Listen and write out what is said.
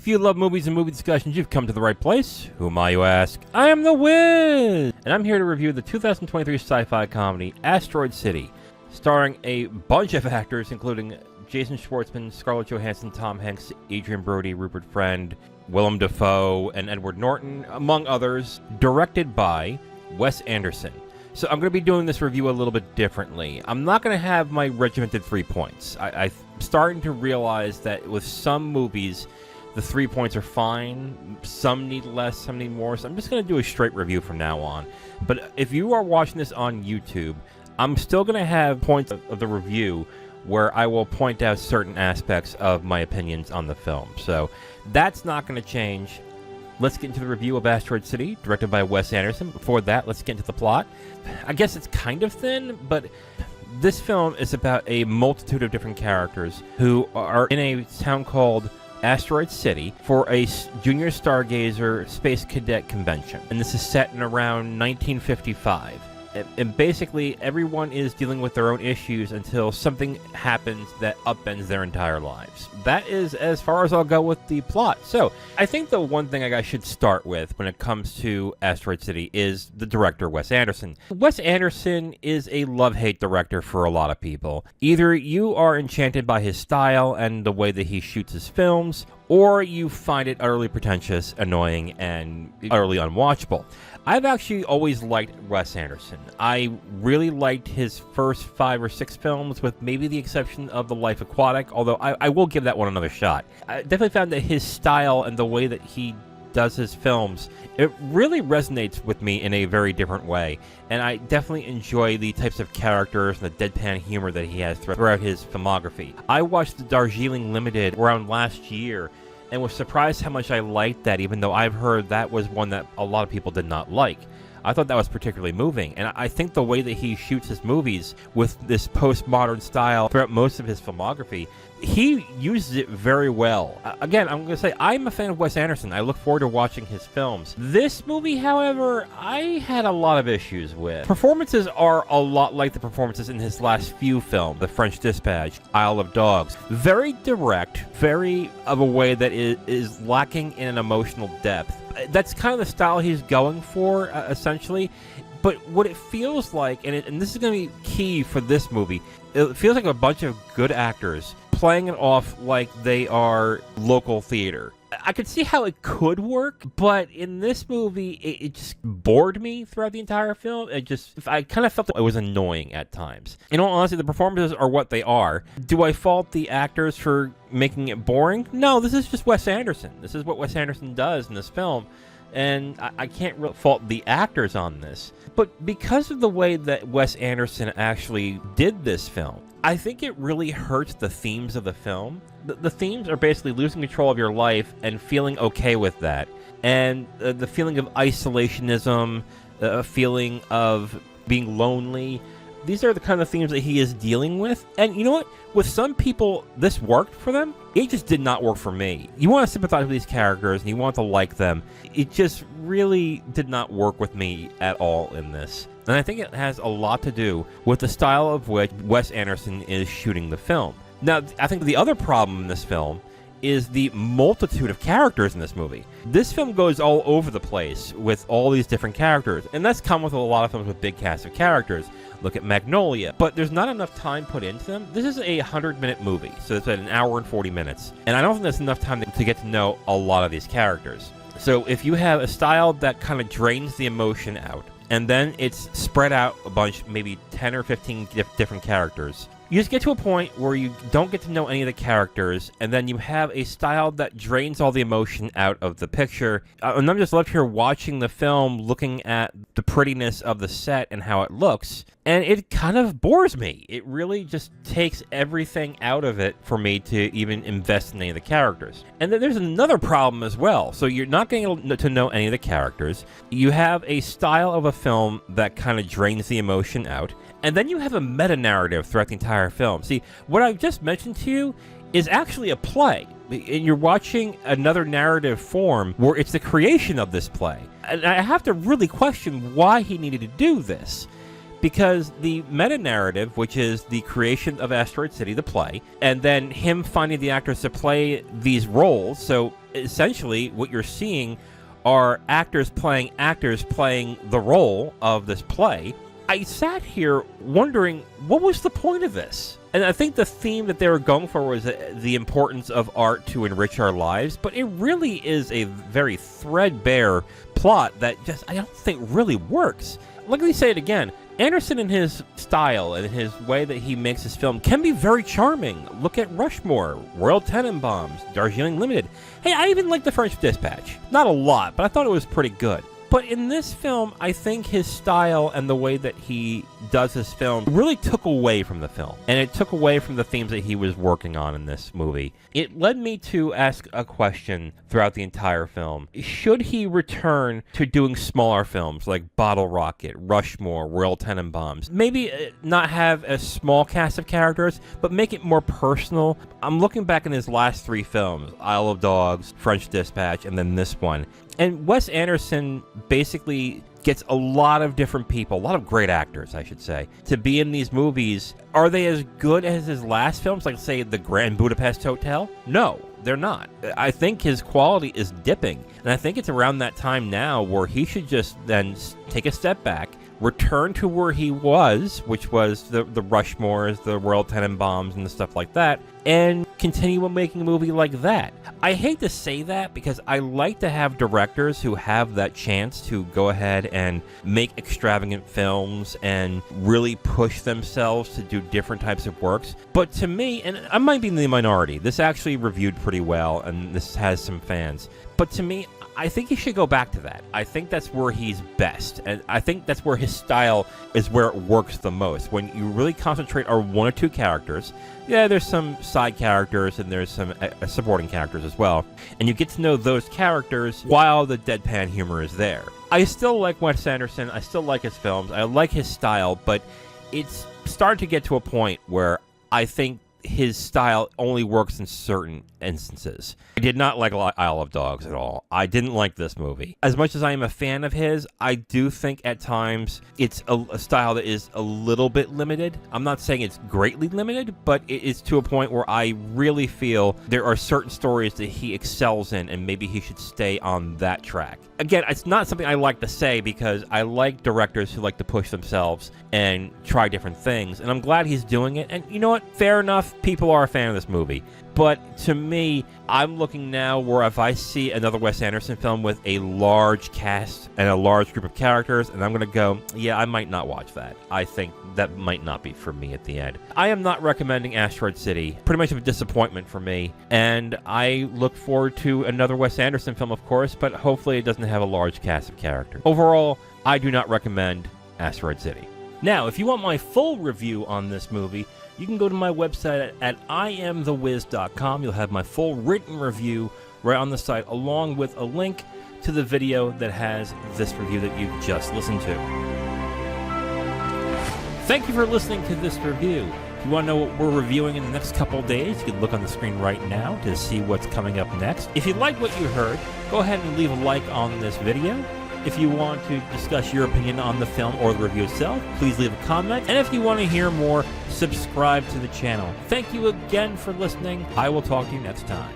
If you love movies and movie discussions, you've come to the right place. Who am I, you ask? I am the Wiz! And I'm here to review the 2023 sci-fi comedy, Asteroid City, starring a bunch of actors, including Jason Schwartzman, Scarlett Johansson, Tom Hanks, Adrian Brody, Rupert Friend, Willem Dafoe, and Edward Norton, among others, directed by Wes Anderson. So I'm going to be doing this review a little bit differently. I'm not going to have my regimented 3 points. I'm starting to realize that with some movies, the 3 points are fine. Some need less, some need more. So I'm just going to do a straight review from now on. But if you are watching this on YouTube, I'm still going to have points of the review where I will point out certain aspects of my opinions on the film. So that's not going to change. Let's get into the review of Asteroid City, directed by Wes Anderson. Before that, let's get into the plot. I guess it's kind of thin, but this film is about a multitude of different characters who are in a town called Asteroid City for a junior stargazer space cadet convention. And this is set in around 1955. And basically, everyone is dealing with their own issues until something happens that upends their entire lives. That is as far as I'll go with the plot. So, I think the one thing I should start with when it comes to Asteroid City is the director, Wes Anderson. Wes Anderson is a love-hate director for a lot of people. Either you are enchanted by his style and the way that he shoots his films, or you find it utterly pretentious, annoying, and utterly unwatchable. I've actually always liked Wes Anderson. I really liked his first 5 or 6 films, with maybe the exception of The Life Aquatic, although I will give that one another shot. I definitely found that his style and the way that he does his films, it really resonates with me in a very different way. And I definitely enjoy the types of characters and the deadpan humor that he has throughout his filmography. I watched the Darjeeling Limited around last year, and was surprised how much I liked that, even though I've heard that was one that a lot of people did not like. I thought that was particularly moving, and I think the way that he shoots his movies with this postmodern style throughout most of his filmography, he uses it very well. Again, I'm going to say, I'm a fan of Wes Anderson. I look forward to watching his films. This movie, however, I had a lot of issues with. Performances are a lot like the performances in his last few films, The French Dispatch, Isle of Dogs. Very direct, very of a way that is lacking in an emotional depth. That's kind of the style he's going for, essentially. But what it feels like, and this is going to be key for this movie, it feels like a bunch of good actors playing it off like they are local theater. I could see how it could work, but in this movie, it just bored me throughout the entire film. I kind of felt that it was annoying at times. In all honesty, the performances are what they are. Do I fault the actors for making it boring? No, this is just Wes Anderson. This is what Wes Anderson does in this film, and I can't really fault the actors on this. But because of the way that Wes Anderson actually did this film, I think it really hurts the themes of the film. The themes are basically losing control of your life and feeling okay with that. And the feeling of isolationism, a feeling of being lonely. These are the kind of themes that he is dealing with. And you know what? With some people, this worked for them. It just did not work for me. You want to sympathize with these characters and you want to like them. It just really did not work with me at all in this. And I think it has a lot to do with the style of which Wes Anderson is shooting the film. Now, I think the other problem in this film is the multitude of characters in this movie. This film goes all over the place with all these different characters, and that's come with a lot of films with big casts of characters. Look at Magnolia. But there's not enough time put into them. This is a 100-minute movie, so it's at an hour and 40 minutes. And I don't think that's enough time to get to know a lot of these characters. So if you have a style that kind of drains the emotion out, and then it's spread out a bunch, maybe 10 or 15 different characters, you just get to a point where you don't get to know any of the characters, and then you have a style that drains all the emotion out of the picture. And I'm just left here watching the film, looking at the prettiness of the set and how it looks, and it kind of bores me. It really just takes everything out of it for me to even invest in any of the characters. And then there's another problem as well. So you're not getting to know any of the characters. You have a style of a film that kind of drains the emotion out. And then you have a meta-narrative throughout the entire film. See, what I've just mentioned to you is actually a play. And you're watching another narrative form where it's the creation of this play. And I have to really question why he needed to do this. Because the meta-narrative, which is the creation of Asteroid City, the play, and then him finding the actors to play these roles, so essentially what you're seeing are actors playing the role of this play. I sat here wondering, what was the point of this? And I think the theme that they were going for was the importance of art to enrich our lives, but it really is a very threadbare plot that just, I don't think really works. Let me say it again. Anderson, in his style and his way that he makes his film, can be very charming. Look at Rushmore, Royal Tenenbaums, Darjeeling Limited. Hey, I even like The French Dispatch. Not a lot, but I thought it was pretty good. But in this film, I think his style and the way that he does his film really took away from the film. And it took away from the themes that he was working on in this movie. It led me to ask a question throughout the entire film. Should he return to doing smaller films like Bottle Rocket, Rushmore, Royal Tenenbaums? Maybe not have a small cast of characters, but make it more personal. I'm looking back in his last 3 films, Isle of Dogs, French Dispatch, and then this one. And Wes Anderson basically gets a lot of different people, a lot of great actors, I should say, to be in these movies. Are they as good as his last films, like, say, The Grand Budapest Hotel? No, they're not. I think his quality is dipping. And I think it's around that time now where he should just then take a step back, return to where he was, which was the Rushmores, the Royal Tenenbaums, and the stuff like that, and continue making a movie like that. I hate to say that because I like to have directors who have that chance to go ahead and make extravagant films and really push themselves to do different types of works. But to me, and I might be in the minority, this actually reviewed pretty well and this has some fans, but to me, I think he should go back to that. I think that's where he's best. And I think that's where his style is where it works the most. When you really concentrate on 1 or 2 characters, yeah, there's some side characters and there's some supporting characters as well. And you get to know those characters while the deadpan humor is there. I still like Wes Anderson. I still like his films. I like his style, but it's starting to get to a point where I think his style only works in certain instances. I did not like Isle of Dogs at all. I didn't like this movie. As much as I am a fan of his, I do think at times it's a style that is a little bit limited. I'm not saying it's greatly limited, but it is to a point where I really feel there are certain stories that he excels in, and maybe he should stay on that track. Again, it's not something I like to say because I like directors who like to push themselves and try different things, and I'm glad he's doing it. And you know what? Fair enough. People are a fan of this movie. But to me, I'm looking now where if I see another Wes Anderson film with a large cast and a large group of characters, and I'm going to go, yeah, I might not watch that. I think that might not be for me at the end. I am not recommending Asteroid City. Pretty much of a disappointment for me. And I look forward to another Wes Anderson film, of course, but hopefully it doesn't have a large cast of characters. Overall, I do not recommend Asteroid City. Now, if you want my full review on this movie, you can go to my website at IamTheWiz.com. You'll have my full written review right on the site, along with a link to the video that has this review that you've just listened to. Thank you for listening to this review. If you want to know what we're reviewing in the next couple of days, you can look on the screen right now to see what's coming up next. If you like what you heard, go ahead and leave a like on this video. If you want to discuss your opinion on the film or the review itself, please leave a comment. And if you want to hear more, subscribe to the channel. Thank you again for listening. I will talk to you next time.